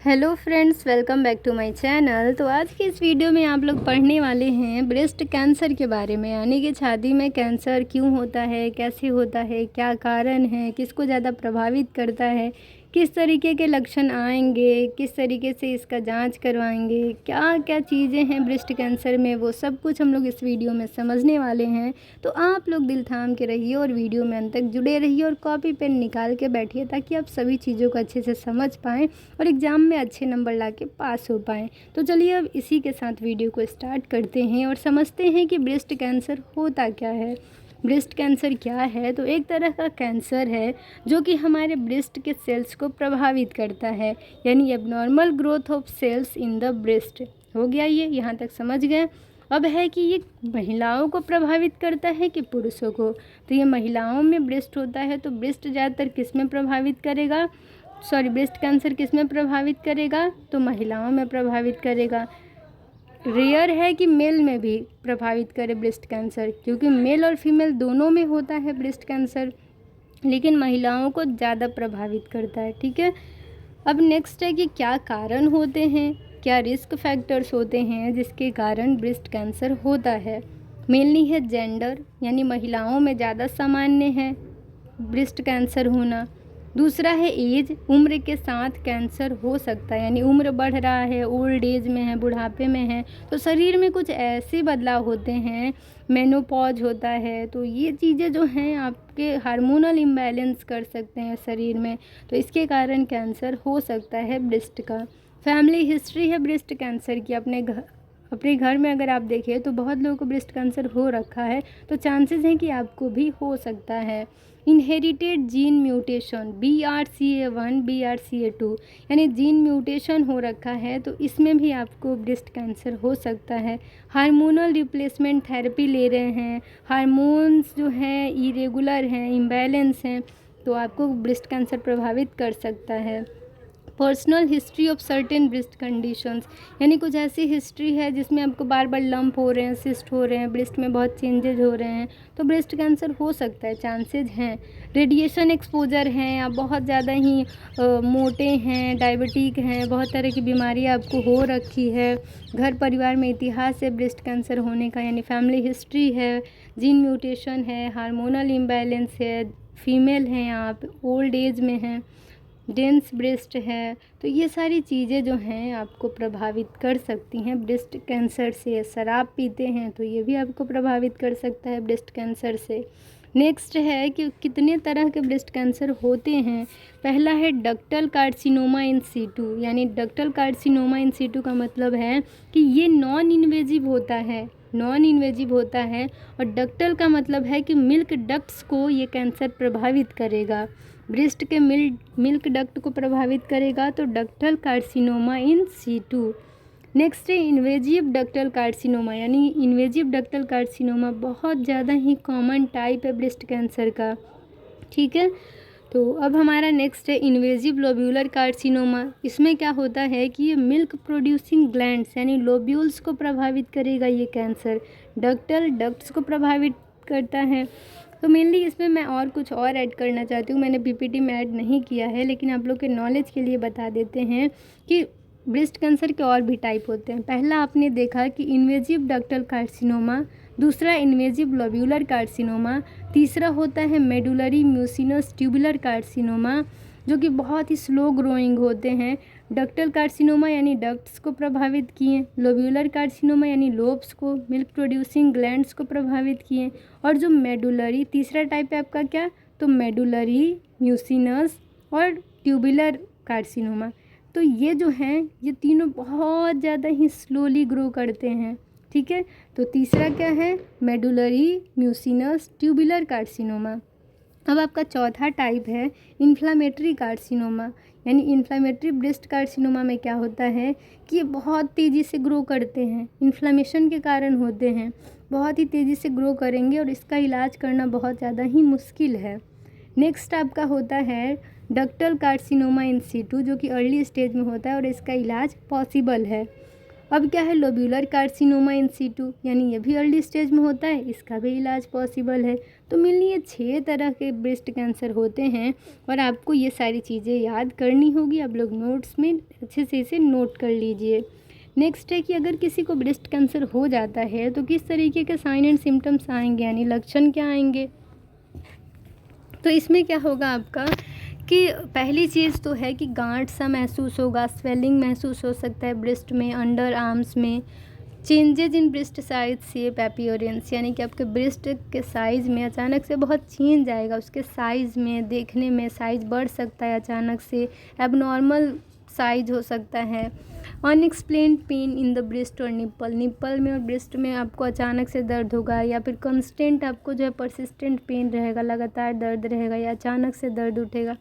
Hello friends, welcome back to my channel. तो आज की इस वीडियो में आप लोग पढ़ने वाले हैं ब्रेस्ट कैंसर के बारे में, यानी कि छाती में कैंसर क्यों होता है, कैसे होता है, क्या कारण है, किसको ज़्यादा प्रभावित करता है, किस तरीके के लक्षण आएंगे, किस तरीके से इसका जांच करवाएंगे, क्या क्या चीज़ें हैं ब्रेस्ट कैंसर में, वो सब कुछ हम लोग इस वीडियो में समझने वाले हैं। तो आप लोग दिल थाम के रहिए और वीडियो में अंत तक जुड़े रहिए और कॉपी पेन निकाल के बैठिए, ताकि आप सभी चीज़ों को अच्छे से समझ पाएँ और एग्ज़ाम में अच्छे नंबर ला के पास हो पाएँ। तो चलिए अब इसी के साथ वीडियो को स्टार्ट करते हैं और समझते हैं कि ब्रेस्ट कैंसर होता क्या है। ब्रेस्ट कैंसर क्या है? तो एक तरह का कैंसर है जो कि हमारे ब्रेस्ट के सेल्स को प्रभावित करता है, यानी abnormal growth of cells in the breast. हो गया, ये यहाँ तक समझ गए। अब है कि ये महिलाओं को प्रभावित करता है कि पुरुषों को। तो ये महिलाओं में ब्रेस्ट होता है, तो ब्रेस्ट ज़्यादातर किस में प्रभावित करेगा, ब्रेस्ट कैंसर किस में प्रभावित करेगा? तो महिलाओं में प्रभावित करेगा। रेयर है कि मेल में भी प्रभावित करे ब्रेस्ट कैंसर, क्योंकि मेल और फीमेल दोनों में होता है ब्रेस्ट कैंसर, लेकिन महिलाओं को ज़्यादा प्रभावित करता है। ठीक है, अब नेक्स्ट है कि क्या कारण होते हैं, क्या रिस्क फैक्टर्स होते हैं जिसके कारण ब्रेस्ट कैंसर होता है। मेनली है जेंडर, यानी महिलाओं में ज़्यादा सामान्य है ब्रेस्ट कैंसर होना। दूसरा है एज, उम्र के साथ कैंसर हो सकता है, यानी उम्र बढ़ रहा है, ओल्ड एज में है, बुढ़ापे में है, तो शरीर में कुछ ऐसे बदलाव होते हैं, मेनोपॉज होता है, तो ये चीज़ें जो हैं आपके हार्मोनल इम्बैलेंस कर सकते हैं शरीर में, तो इसके कारण कैंसर हो सकता है ब्रेस्ट का। फैमिली हिस्ट्री है ब्रेस्ट कैंसर की, अपने घर में अगर आप देखें तो बहुत लोगों को ब्रेस्ट कैंसर हो रखा है, तो चांसेस हैं कि आपको भी हो सकता है। Inherited gene mutation BRCA1 BRCA2, यानी जीन म्यूटेशन हो रखा है, तो इसमें भी आपको ब्रेस्ट कैंसर हो सकता है। हार्मोनल रिप्लेसमेंट थेरेपी ले रहे हैं, हार्मोन्स जो हैं इरेगुलर हैं, इम्बैलेंस हैं, तो आपको ब्रेस्ट कैंसर प्रभावित कर सकता है। Personal history of certain breast conditions, यानी कुछ ऐसी हिस्ट्री है जिसमें आपको बार बार लंप हो रहे हैं, सिस्ट हो रहे हैं, ब्रेस्ट में बहुत चेंजेज हो रहे हैं, तो ब्रेस्ट कैंसर हो सकता है, चांसेज हैं। रेडिएशन एक्सपोजर हैं, आप बहुत ज़्यादा ही मोटे हैं, डायबिटिक हैं, बहुत तरह की बीमारी आपको हो रखी है, घर परिवार में इतिहास है ब्रेस्ट कैंसर होने का, यानी फैमिली हिस्ट्री है, जीन म्यूटेशन है, हार्मोनल इम्बैलेंस है, फीमेल हैं आप, ओल्ड एज में हैं, डेंस ब्रेस्ट है, तो ये सारी चीज़ें जो हैं आपको प्रभावित कर सकती हैं ब्रेस्ट कैंसर से। शराब पीते हैं तो ये भी आपको प्रभावित कर सकता है ब्रेस्ट कैंसर से। नेक्स्ट है कि कितने तरह के ब्रेस्ट कैंसर होते हैं। पहला है डक्टल कार्सिनोमा इन सीटू, यानी डक्टल कार्सिनोमा इन सीटू का मतलब है कि ये नॉन इन्वेजिव होता है, और डक्टल का मतलब है कि मिल्क डक्ट्स को ये कैंसर प्रभावित करेगा, ब्रेस्ट के मिल्क डक्ट को प्रभावित करेगा, तो ductal carcinoma in situ. Next है इन्वेजिव डक्टल कार्सिनोमा, यानी इन्वेजिव डक्टल कार्सिनोमा बहुत ज़्यादा ही कॉमन टाइप है ब्रेस्ट कैंसर का। ठीक है, तो अब हमारा नेक्स्ट है इन्वेजिव लोब्यूलर कार्सिनोमा। इसमें क्या होता है कि ये मिल्क प्रोड्यूसिंग ग्लैंड्स यानी लोब्यूल्स को प्रभावित करेगा ये कैंसर, डक्टल डक्ट्स को प्रभावित करता है। तो मेनली इसमें मैं और कुछ और ऐड करना चाहती हूँ, मैंने PPT में ऐड नहीं किया है, लेकिन आप लोग के नॉलेज के लिए बता देते हैं कि ब्रेस्ट कैंसर के और भी टाइप होते हैं। पहला आपने देखा कि इन्वेजिव डक्टल कार्सिनोमा, दूसरा इन्वेजिव लोब्यूलर कार्सिनोमा, तीसरा होता है मेडुलरी म्यूसिनस ट्यूबुलर कार्सिनोमा, जो कि बहुत ही स्लो ग्रोइंग होते हैं। डक्टल कार्सिनोमा यानी डक्ट्स को प्रभावित किए, लोब्यूलर कार्सिनोमा यानी लोब्स को, मिल्क प्रोड्यूसिंग ग्लैंड्स को प्रभावित किए, और जो मेडुलरी तीसरा टाइप है आपका क्या, तो मेडुलरी म्यूसिनस और ट्यूबुलर कार्सिनोमा, तो ये जो हैं ये तीनों बहुत ज़्यादा ही स्लोली ग्रो करते हैं। ठीक है, तो तीसरा क्या है, मेडुलरी म्यूसिनस ट्यूबुलर कार्सिनोमा। अब आपका चौथा टाइप है इन्फ्लामेटरी कार्सिनोमा, यानी इन्फ्लामेटरी ब्रेस्ट कार्सिनोमा में क्या होता है कि ये बहुत तेज़ी से ग्रो करते हैं, इन्फ्लामेशन के कारण होते हैं, बहुत ही तेज़ी से ग्रो करेंगे और इसका इलाज करना बहुत ज़्यादा ही मुश्किल है। नेक्स्ट आपका होता है डक्टल कार्सिनोमा इन सीटू, जो कि अर्ली स्टेज में होता है और इसका इलाज पॉसिबल है। अब क्या है, लोब्यूलर कार्सिनोमा इन सीटू, यानी ये भी अर्ली स्टेज में होता है, इसका भी इलाज पॉसिबल है। तो मेनली ये 6 तरह के ब्रेस्ट कैंसर होते हैं और आपको ये सारी चीज़ें याद करनी होगी। आप लोग नोट्स में अच्छे से इसे नोट कर लीजिए। नेक्स्ट है कि अगर किसी को ब्रेस्ट कैंसर हो जाता है तो किस तरीके के साइन एंड सिम्टम्स आएंगे, यानी लक्षण क्या आएंगे। तो इसमें क्या होगा आपका कि पहली चीज़ तो है कि गांठ सा महसूस होगा, स्वेलिंग महसूस हो सकता है ब्रेस्ट में, अंडर आर्म्स में, changes in breast size shape appearance, यानी कि आपके ब्रेस्ट के साइज़ में अचानक से बहुत चेंज आएगा, उसके साइज़ में, देखने में साइज़ बढ़ सकता है अचानक से, एबनॉर्मल साइज हो सकता है। Unexplained pain in the breast और निप्पल में और ब्रेस्ट में आपको अचानक से दर्द होगा, या फिर कंस्टेंट आपको जो है परसिस्टेंट पेन रहेगा, लगातार दर्द रहेगा, या अचानक से दर्द उठेगा।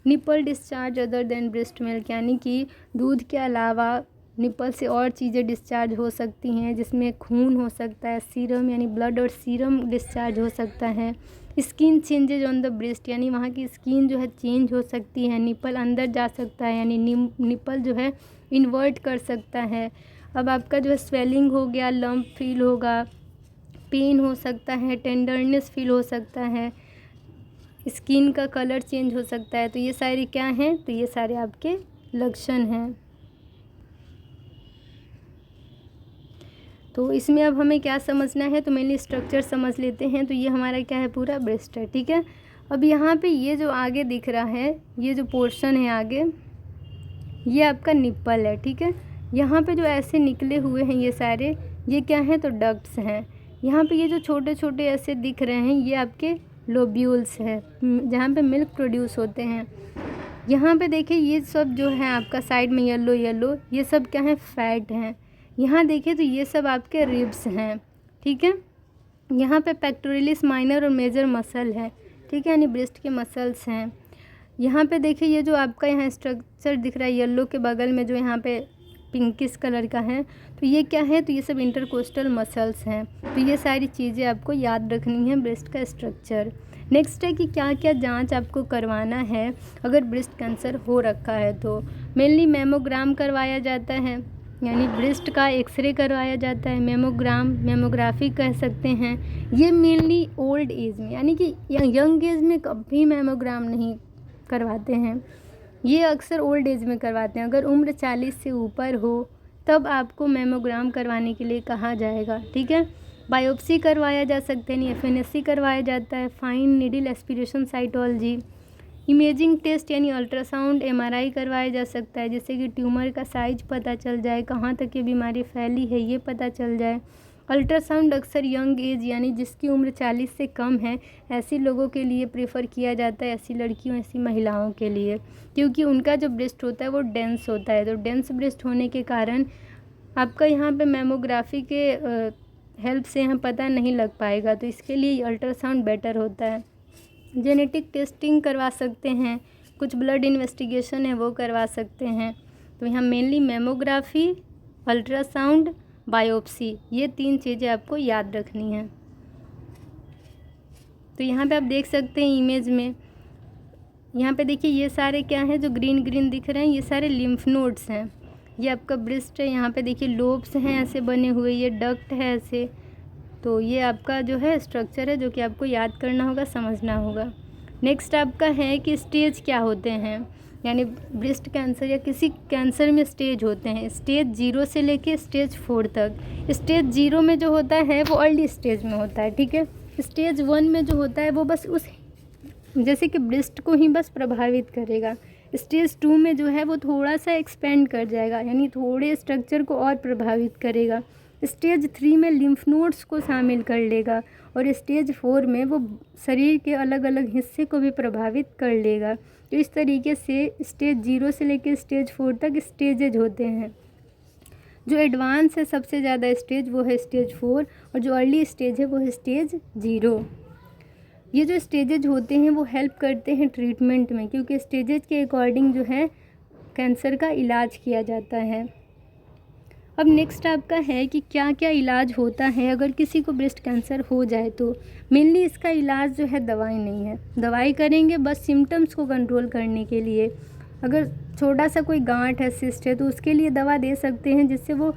Nipple discharge other than breast milk, यानी कि दूध के अलावा निप्पल से और चीज़ें डिस्चार्ज हो सकती हैं, जिसमें खून हो सकता है, सीरम यानी ब्लड और सीरम डिस्चार्ज हो सकता है। Skin changes on the breast, यानी वहाँ की स्किन जो है चेंज हो सकती है, निप्पल अंदर जा सकता है, यानी निप्पल जो है इन्वर्ट कर सकता है। अब आपका जो है स्वेलिंग हो गया, लंप फील होगा, पेन हो सकता है, टेंडरनेस फील हो सकता है, स्किन का कलर चेंज हो सकता है। तो ये सारे क्या हैं, तो ये सारे आपके लक्षण हैं। तो इसमें अब हमें क्या समझना है, तो मेनली स्ट्रक्चर समझ लेते हैं। तो ये हमारा क्या है, पूरा ब्रेस्ट है, ठीक है। अब यहाँ पे ये जो आगे दिख रहा है, ये जो पोर्शन है आगे, ये आपका निप्पल है, ठीक है। यहाँ पे जो ऐसे निकले हुए हैं ये सारे, ये क्या हैं, तो डक्ट्स हैं। यहाँ पे ये जो छोटे छोटे ऐसे दिख रहे हैं, ये आपके लोब्यूल्स हैं, जहाँ पे मिल्क प्रोड्यूस होते हैं। यहाँ पे देखिए ये सब जो है आपका साइड में येलो येलो, ये सब क्या है, फैट हैं। यहाँ देखिए तो ये सब आपके रिब्स हैं, ठीक है। यहाँ पे पेक्टोरलिस माइनर और मेजर मसल है, ठीक है, यानी ब्रेस्ट के मसल्स हैं। यहाँ पे देखिए ये जो आपका यहाँ स्ट्रक्चर दिख रहा है येलो के बगल में, जो यहाँ पे पिंकिश कलर का है, तो ये क्या है, तो ये सब इंटरकोस्टल मसल्स हैं। तो ये सारी चीज़ें आपको याद रखनी है, ब्रेस्ट का स्ट्रक्चर। नेक्स्ट है कि क्या क्या जांच आपको करवाना है अगर ब्रेस्ट कैंसर हो रखा है। तो मेनली मेमोग्राम करवाया जाता है, यानी ब्रेस्ट का एक्सरे करवाया जाता है, मेमोग्राफी कह सकते हैं। ये मेनली ओल्ड एज में, यानी कि यंग एज में कभी मेमोग्राम नहीं करवाते हैं, ये अक्सर ओल्ड एज में करवाते हैं। अगर उम्र 40 से ऊपर हो तब आपको मेमोग्राम करवाने के लिए कहा जाएगा, ठीक है। बायोप्सी करवाया जा सकता है, एफएनएससी करवाया जाता है, fine needle aspiration cytology, imaging test यानी अल्ट्रासाउंड, एमआरआई करवाया जा सकता है, जिससे कि ट्यूमर का साइज पता चल जाए, कहाँ तक ये बीमारी फैली है ये पता चल जाए। अल्ट्रासाउंड अक्सर यंग एज यानी जिसकी उम्र 40 से कम है, ऐसी लोगों के लिए प्रेफर किया जाता है, ऐसी लड़कियों, ऐसी महिलाओं के लिए, क्योंकि उनका जो ब्रेस्ट होता है वो डेंस होता है। तो डेंस ब्रेस्ट होने के कारण आपका यहाँ पे मेमोग्राफी के हेल्प से यहाँ पता नहीं लग पाएगा, तो इसके लिए अल्ट्रासाउंड बेटर होता है। जेनेटिक टेस्टिंग करवा सकते हैं, कुछ ब्लड इन्वेस्टिगेशन है वो करवा सकते हैं। तो यहाँ मेनली मेमोग्राफी, अल्ट्रासाउंड, बायोप्सी, ये 3 चीज़ें आपको याद रखनी है। तो यहाँ पे आप देख सकते हैं इमेज में, यहाँ पे देखिए ये सारे क्या हैं जो ग्रीन ग्रीन दिख रहे हैं, ये सारे लिम्फ नोड्स हैं। ये आपका ब्रेस्ट है, यहाँ पे देखिए लोब्स हैं ऐसे बने हुए, ये डक्ट है ऐसे। तो ये आपका जो है स्ट्रक्चर है जो कि आपको याद करना होगा, समझना होगा। नेक्स्ट आपका है कि स्टेज क्या होते हैं, यानी ब्रेस्ट कैंसर या किसी कैंसर में स्टेज होते हैं, स्टेज 0 से लेके स्टेज 4 तक। स्टेज 0 में जो होता है वो अर्ली स्टेज में होता है, ठीक है। स्टेज 1 में जो होता है वो बस उस जैसे कि ब्रेस्ट को ही बस प्रभावित करेगा। स्टेज 2 में जो है वो थोड़ा सा एक्सपेंड कर जाएगा, यानी थोड़े स्ट्रक्चर को और प्रभावित करेगा। स्टेज 3 में लिम्फ नोड्स को शामिल कर लेगा, और स्टेज 4 में वो शरीर के अलग अलग हिस्से को भी प्रभावित कर लेगा। तो इस तरीके से स्टेज 0 से लेकर स्टेज 4 तक स्टेजेज होते हैं। जो एडवांस है सबसे ज़्यादा स्टेज वो है स्टेज 4, और जो अर्ली स्टेज है वो है स्टेज 0। ये जो स्टेजेज होते हैं वो हेल्प करते हैं ट्रीटमेंट में, क्योंकि स्टेजेज के अकॉर्डिंग जो है कैंसर का इलाज किया जाता है। अब नेक्स्ट आपका है कि क्या क्या इलाज होता है अगर किसी को ब्रेस्ट कैंसर हो जाए। तो मेनली इसका इलाज जो है दवाई नहीं है, दवाई करेंगे बस सिम्टम्स को कंट्रोल करने के लिए। अगर छोटा सा कोई गांठ है, सिस्ट है, तो उसके लिए दवा दे सकते हैं जिससे वो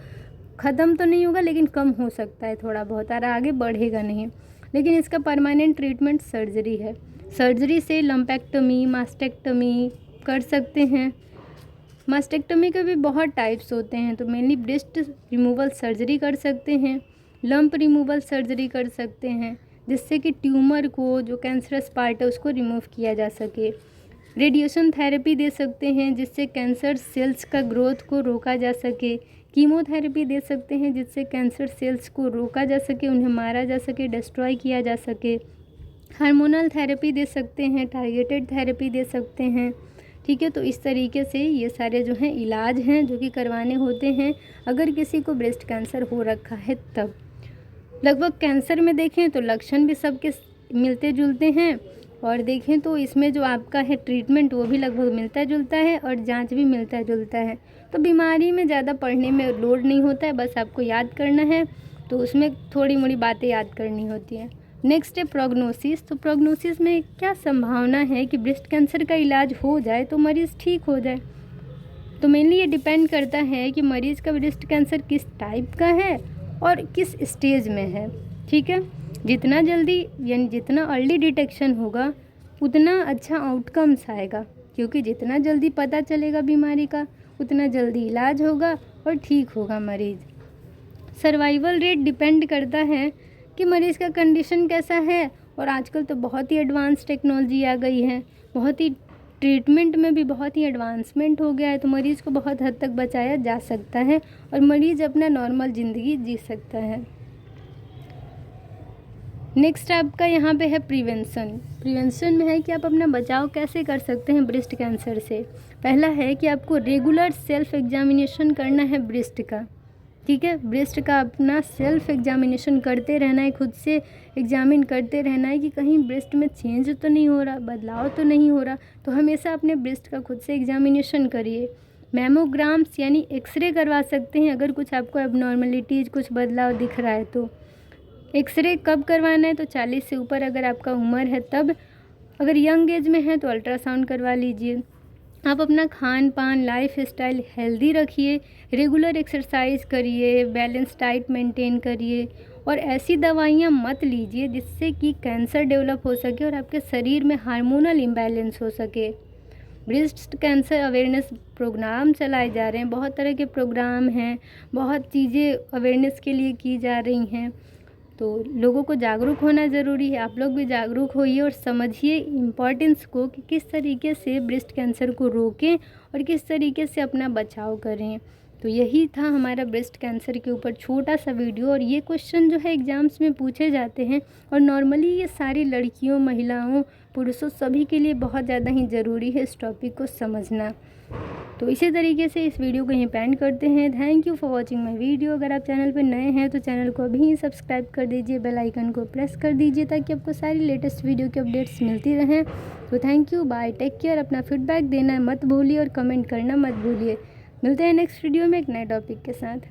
ख़त्म तो नहीं होगा लेकिन कम हो सकता है थोड़ा बहुत, और आगे बढ़ेगा नहीं। लेकिन इसका परमानेंट ट्रीटमेंट सर्जरी है। सर्जरी से लम्पेक्टमी, मास्टेक्टमी कर सकते हैं। मास्टेक्टमी के भी बहुत टाइप्स होते हैं, तो मेनली ब्रेस्ट रिमूवल सर्जरी कर सकते हैं, लंप रिमूवल सर्जरी कर सकते हैं जिससे कि ट्यूमर को, जो कैंसरस पार्ट है, उसको रिमूव किया जा सके। रेडिएशन थेरेपी दे सकते हैं जिससे कैंसर सेल्स का ग्रोथ को रोका जा सके। कीमोथेरेपी दे सकते हैं जिससे कैंसर सेल्स को रोका जा सके, उन्हें मारा जा सके, डिस्ट्रॉय किया जा सके। हार्मोनल थेरेपी दे सकते हैं, टारगेटेड थेरेपी दे सकते हैं। ठीक है, तो इस तरीके से ये सारे जो हैं इलाज हैं जो कि करवाने होते हैं अगर किसी को ब्रेस्ट कैंसर हो रखा है तब। लगभग कैंसर में देखें तो लक्षण भी सबके मिलते जुलते हैं, और देखें तो इसमें जो आपका है ट्रीटमेंट वो भी लगभग मिलता जुलता है, और जांच भी मिलता जुलता है। तो बीमारी में ज़्यादा पढ़ने में लोड नहीं होता है, बस आपको याद करना है, तो उसमें थोड़ी मोड़ी बातें याद करनी होती हैं। नेक्स्ट है प्रोग्नोसिस। तो प्रोग्नोसिस में क्या संभावना है कि ब्रेस्ट कैंसर का इलाज हो जाए तो मरीज़ ठीक हो जाए। तो मेनली ये डिपेंड करता है कि मरीज़ का ब्रेस्ट कैंसर किस टाइप का है और किस स्टेज में है। ठीक है, जितना जल्दी यानी जितना अर्ली डिटेक्शन होगा उतना अच्छा आउटकम्स आएगा, क्योंकि जितना जल्दी पता चलेगा बीमारी का उतना जल्दी इलाज होगा और ठीक होगा मरीज़। सर्वाइवल रेट डिपेंड करता है कि मरीज़ का कंडीशन कैसा है, और आजकल तो बहुत ही एडवांस टेक्नोलॉजी आ गई है, बहुत ही ट्रीटमेंट में भी बहुत ही एडवांसमेंट हो गया है, तो मरीज़ को बहुत हद तक बचाया जा सकता है और मरीज़ अपना नॉर्मल ज़िंदगी जी सकता है। नेक्स्ट आपका यहाँ पे है प्रिवेंशन। प्रिवेंशन में है कि आप अपना बचाव कैसे कर सकते हैं ब्रेस्ट कैंसर से। पहला है कि आपको रेगुलर सेल्फ एग्जामिनेशन करना है ब्रेस्ट का। ठीक है, ब्रेस्ट का अपना सेल्फ एग्जामिनेशन करते रहना है, खुद से एग्जामिन करते रहना है कि कहीं ब्रेस्ट में चेंज तो नहीं हो रहा, बदलाव तो नहीं हो रहा। तो हमेशा अपने ब्रेस्ट का खुद से एग्जामिनेशन करिए। मैमोग्राम्स यानी एक्सरे करवा सकते हैं अगर कुछ आपको एबनॉर्मलिटीज़, कुछ बदलाव दिख रहा है तो। एक्सरे कब करवाना है, तो 40 से ऊपर अगर आपका उम्र है तब। अगर यंग एज में है तो अल्ट्रासाउंड करवा लीजिए। आप अपना खान पान, लाइफ स्टाइल हेल्दी रखिए, रेगुलर एक्सरसाइज करिए, बैलेंस डाइट मेंटेन करिए, और ऐसी दवाइयाँ मत लीजिए जिससे कि कैंसर डेवलप हो सके और आपके शरीर में हार्मोनल इम्बैलेंस हो सके। ब्रेस्ट कैंसर अवेयरनेस प्रोग्राम चलाए जा रहे हैं, बहुत तरह के प्रोग्राम हैं, बहुत चीज़ें अवेयरनेस के लिए की जा रही हैं, तो लोगों को जागरूक होना ज़रूरी है। आप लोग भी जागरूक होइए और समझिए इम्पॉर्टेंस को कि किस तरीके से ब्रेस्ट कैंसर को रोकें और किस तरीके से अपना बचाव करें। तो यही था हमारा ब्रेस्ट कैंसर के ऊपर छोटा सा वीडियो, और ये क्वेश्चन जो है एग्ज़ाम्स में पूछे जाते हैं, और नॉर्मली ये सारी लड़कियों, महिलाओं, पुरुषों सभी के लिए बहुत ज़्यादा ही ज़रूरी है इस टॉपिक को समझना। तो इसी तरीके से इस वीडियो को यहीं पेंड करते हैं। Thank you for watching my video. अगर आप चैनल पर नए हैं तो चैनल को अभी ही सब्सक्राइब कर दीजिए, बेल आइकन को प्रेस कर दीजिए ताकि आपको सारी लेटेस्ट वीडियो की अपडेट्स मिलती रहें। तो thank you, bye, take care. अपना फीडबैक देना मत भूलिए और कमेंट करना मत भूलिए। मिलते हैं नेक्स्ट वीडियो में एक नए टॉपिक के साथ।